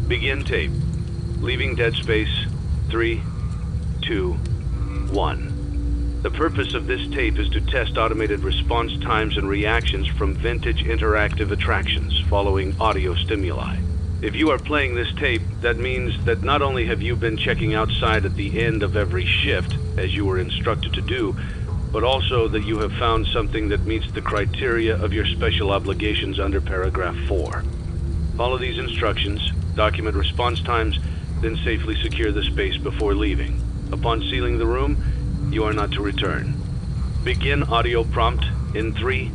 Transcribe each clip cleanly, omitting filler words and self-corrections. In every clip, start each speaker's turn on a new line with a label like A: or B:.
A: Begin tape. Leaving dead space. 3, 2, 1. The purpose of this tape is to test automated response times and reactions from vintage interactive attractions following audio stimuli. If you are playing this tape, that means that not only have you been checking outside at the end of every shift, as you were instructed to do, but also that you have found something that meets the criteria of your special obligations under paragraph 4. Follow these instructions, document response times, then safely secure the space before leaving. Upon sealing the room, you are not to return. Begin audio prompt in 3,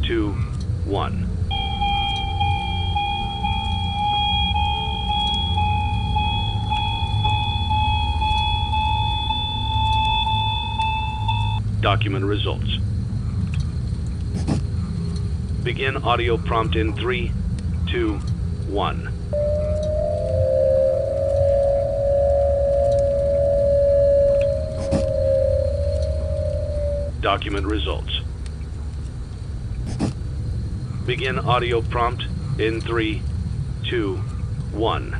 A: 2, 1. Document results. Begin audio prompt in 3, 2, 1. Document results. Begin audio prompt in 3, 2, 1.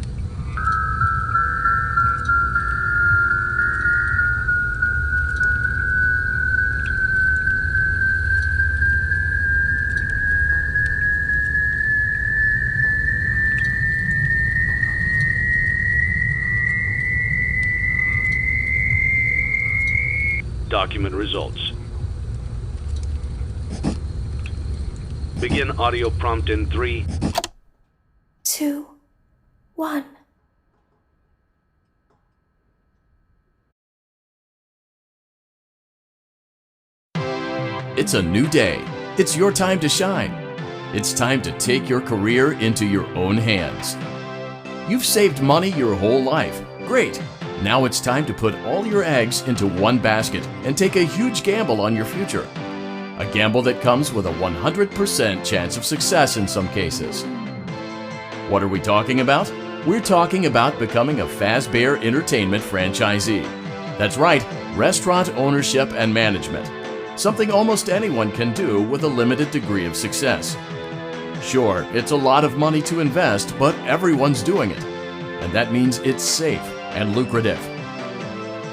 A: Document results. Begin audio prompt in 3,
B: 2, 1.
C: It's a new day. It's your time to shine. It's time to take your career into your own hands. You've saved money your whole life. Great. Now it's time to put all your eggs into one basket and take a huge gamble on your future. A gamble that comes with a 100% chance of success in some cases. What are we talking about? We're talking about becoming a FAZBEAR Entertainment franchisee. That's right, restaurant ownership and management. Something almost anyone can do with a limited degree of success. Sure, it's a lot of money to invest, but everyone's doing it. And that means it's safe and lucrative.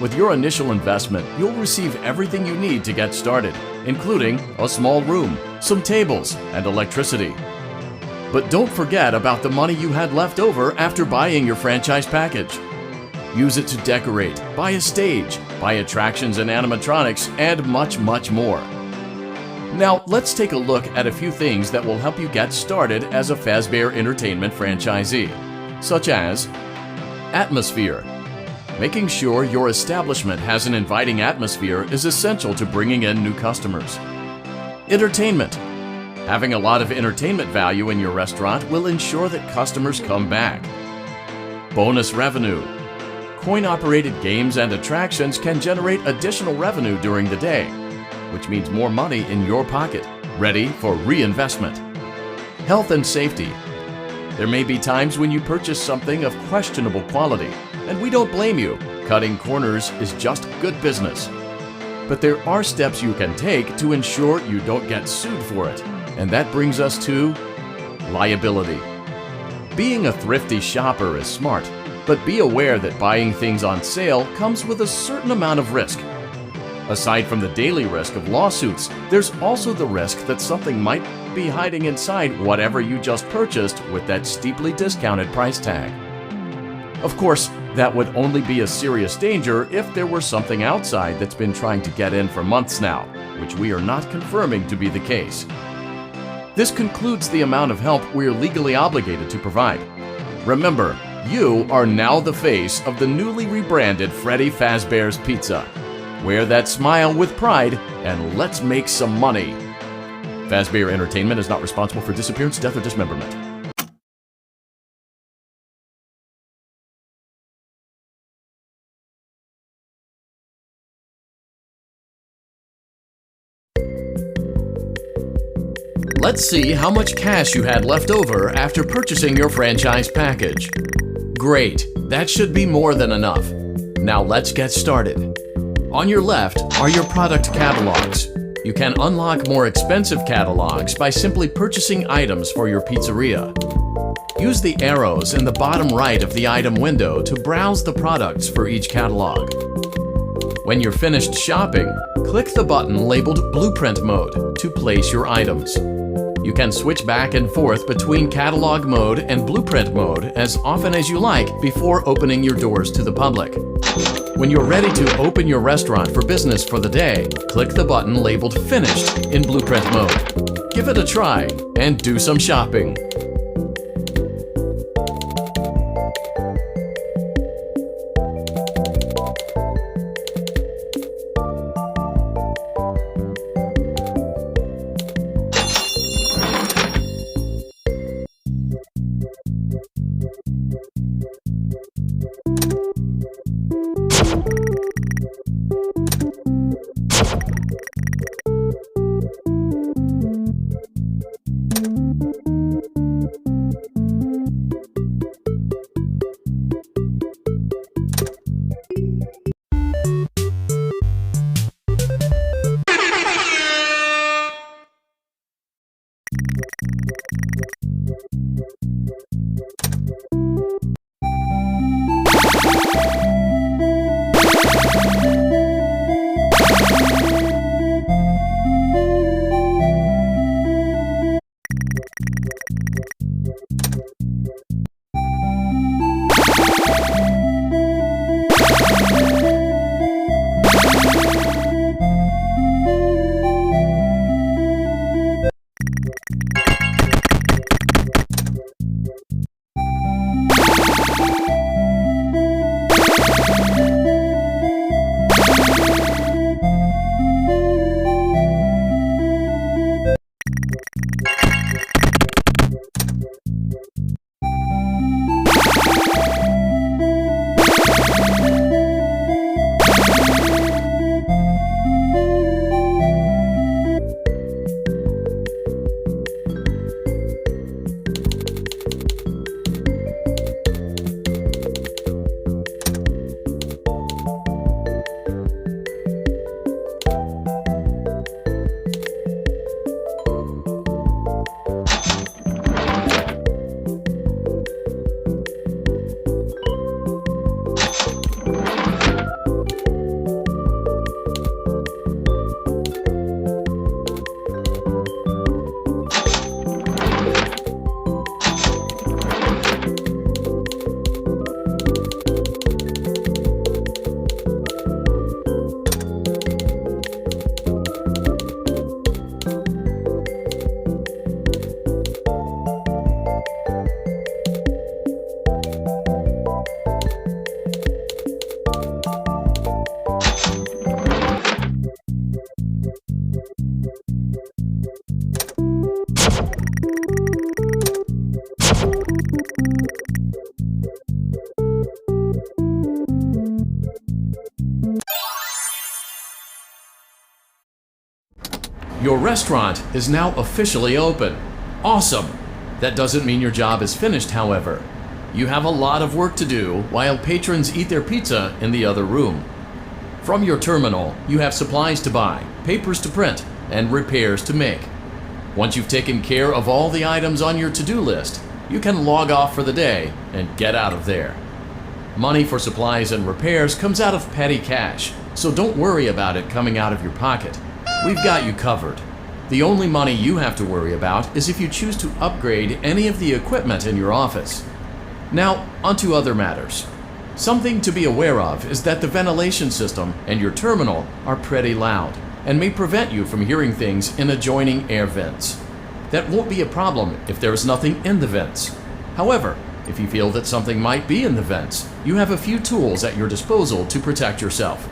C: With your initial investment, you'll receive everything you need to get started, including a small room, some tables, and electricity. But don't forget about the money you had left over after buying your franchise package. Use it to decorate, buy a stage, buy attractions and animatronics, and much, much more. Now, let's take a look at a few things that will help you get started as a FAZBEAR Entertainment franchisee, such as atmosphere. Making sure your establishment has an inviting atmosphere is essential to bringing in new customers. Entertainment. Having a lot of entertainment value in your restaurant will ensure that customers come back. Bonus revenue. Coin-operated games and attractions can generate additional revenue during the day, which means more money in your pocket, ready for reinvestment. Health and safety. There may be times when you purchase something of questionable quality, and we don't blame you. Cutting corners is just good business. But there are steps you can take to ensure you don't get sued for it, and that brings us to liability. Being a thrifty shopper is smart, but be aware that buying things on sale comes with a certain amount of risk. Aside from the daily risk of lawsuits, there's also the risk that something might be hiding inside whatever you just purchased with that steeply discounted price tag. Of course, that would only be a serious danger if there were something outside that's been trying to get in for months now, which we are not confirming to be the case. This concludes the amount of help we're legally obligated to provide. Remember, you are now the face of the newly rebranded Freddy Fazbear's Pizza. Wear that smile with pride, and let's make some money. FAZBEAR Entertainment is not responsible for disappearance, death, or dismemberment. Let's see how much cash you had left over after purchasing your franchise package. Great, that should be more than enough. Now let's get started. On your left are your product catalogs. You can unlock more expensive catalogs by simply purchasing items for your pizzeria. Use the arrows in the bottom right of the item window to browse the products for each catalog. When you're finished shopping, click the button labeled Blueprint Mode to place your items. You can switch back and forth between Catalog Mode and Blueprint Mode as often as you like before opening your doors to the public. When you're ready to open your restaurant for business for the day, click the button labeled Finished in Blueprint Mode. Give it a try and do some shopping. Your restaurant is now officially open. Awesome! That doesn't mean your job is finished, however. You have a lot of work to do while patrons eat their pizza in the other room. From your terminal, you have supplies to buy, papers to print, and repairs to make. Once you've taken care of all the items on your to-do list, you can log off for the day and get out of there. Money for supplies and repairs comes out of petty cash, so don't worry about it coming out of your pocket. We've got you covered. The only money you have to worry about is if you choose to upgrade any of the equipment in your office. Now, onto other matters. Something to be aware of is that the ventilation system and your terminal are pretty loud and may prevent you from hearing things in adjoining air vents. That won't be a problem if there is nothing in the vents. However, if you feel that something might be in the vents, you have a few tools at your disposal to protect yourself.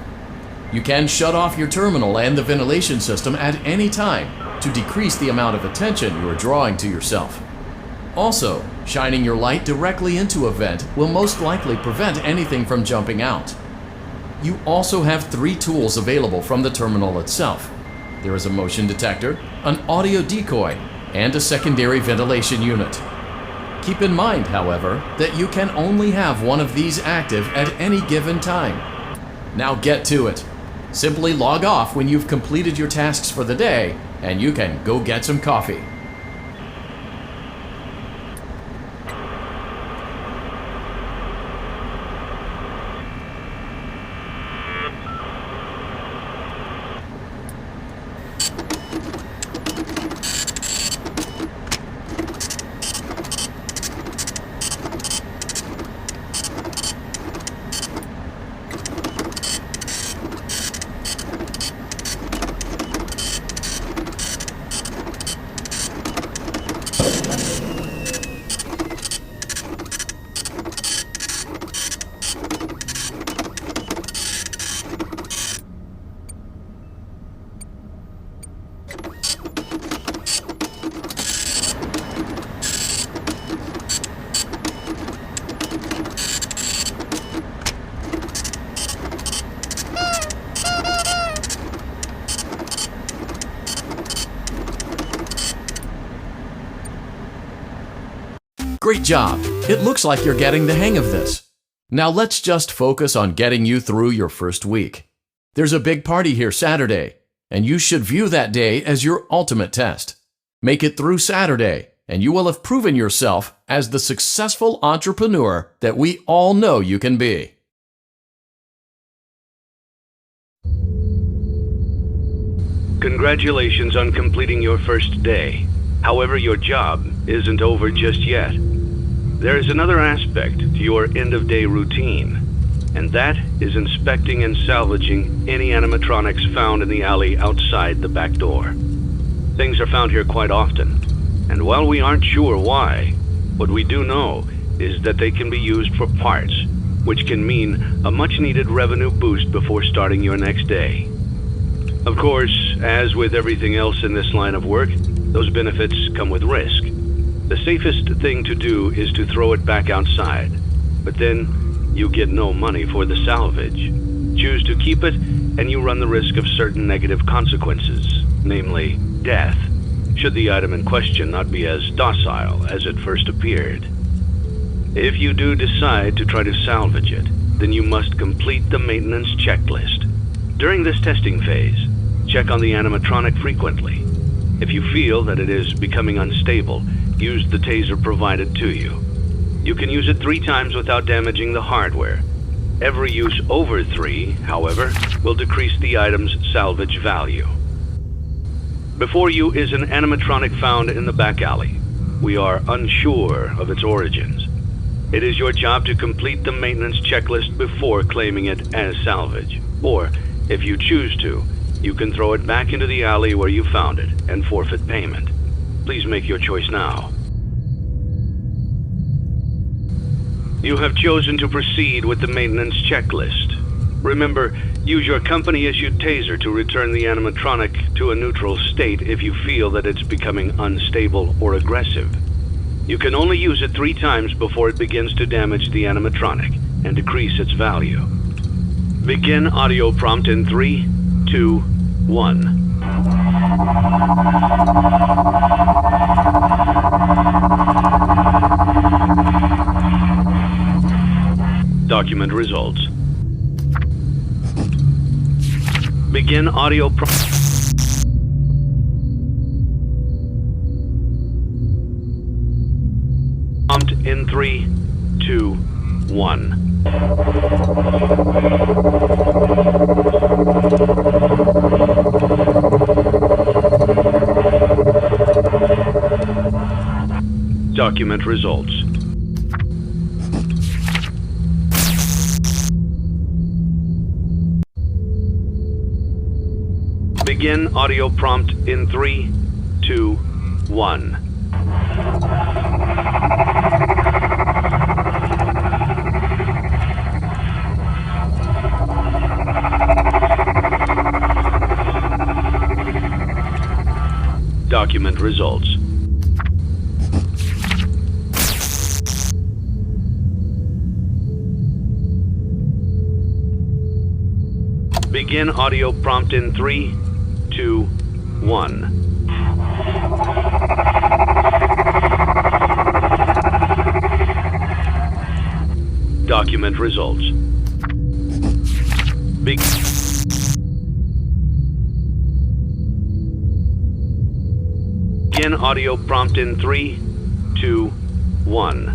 C: You can shut off your terminal and the ventilation system at any time to decrease the amount of attention you are drawing to yourself. Also, shining your light directly into a vent will most likely prevent anything from jumping out. You also have 3 tools available from the terminal itself. There is a motion detector, an audio decoy, and a secondary ventilation unit. Keep in mind, however, that you can only have one of these active at any given time. Now get to it. Simply log off when you've completed your tasks for the day, and you can go get some coffee. Great job! It looks like you're getting the hang of this. Now let's just focus on getting you through your first week. There's a big party here Saturday, and you should view that day as your ultimate test. Make it through Saturday, and you will have proven yourself as the successful entrepreneur that we all know you can be.
A: Congratulations on completing your first day. However, your job isn't over just yet. There is another aspect to your end-of-day routine, and that is inspecting and salvaging any animatronics found in the alley outside the back door. Things are found here quite often, and while we aren't sure why, what we do know is that they can be used for parts, which can mean a much-needed revenue boost before starting your next day. Of course, as with everything else in this line of work, those benefits come with risk. The safest thing to do is to throw it back outside, but then you get no money for the salvage. Choose to keep it, and you run the risk of certain negative consequences, namely death, should the item in question not be as docile as it first appeared. If you do decide to try to salvage it, then you must complete the maintenance checklist. During this testing phase, check on the animatronic frequently. If you feel that it is becoming unstable, use the taser provided to you. You can use it 3 times without damaging the hardware. Every use over 3, however, will decrease the item's salvage value. Before you is an animatronic found in the back alley. We are unsure of its origins. It is your job to complete the maintenance checklist before claiming it as salvage. Or, if you choose to, you can throw it back into the alley where you found it and forfeit payment. Please make your choice now. You have chosen to proceed with the maintenance checklist. Remember, use your company-issued taser to return the animatronic to a neutral state if you feel that it's becoming unstable or aggressive. You can only use it 3 times before it begins to damage the animatronic and decrease its value. Begin audio prompt in 3, 2, 1. Document results. Begin audio prompt in 3, 2, 1. Document results. Begin audio prompt in 3, 2, 1. Document results. Begin audio prompt in 3, 2, 1. Document results. Begin audio prompt in 3, 2, 1.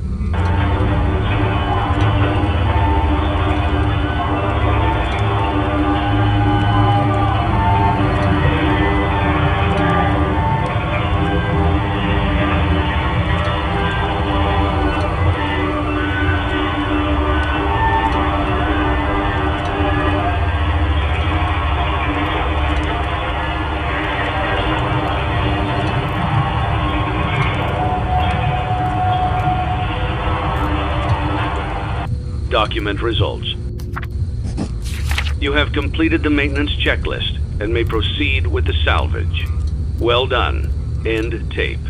A: Document results. You have completed the maintenance checklist and may proceed with the salvage. Well done. End tape.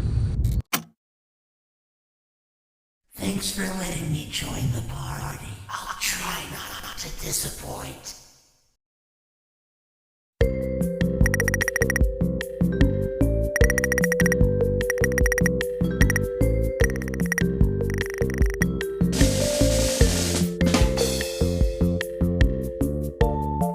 D: Thanks for letting me join the party. I'll try not to disappoint.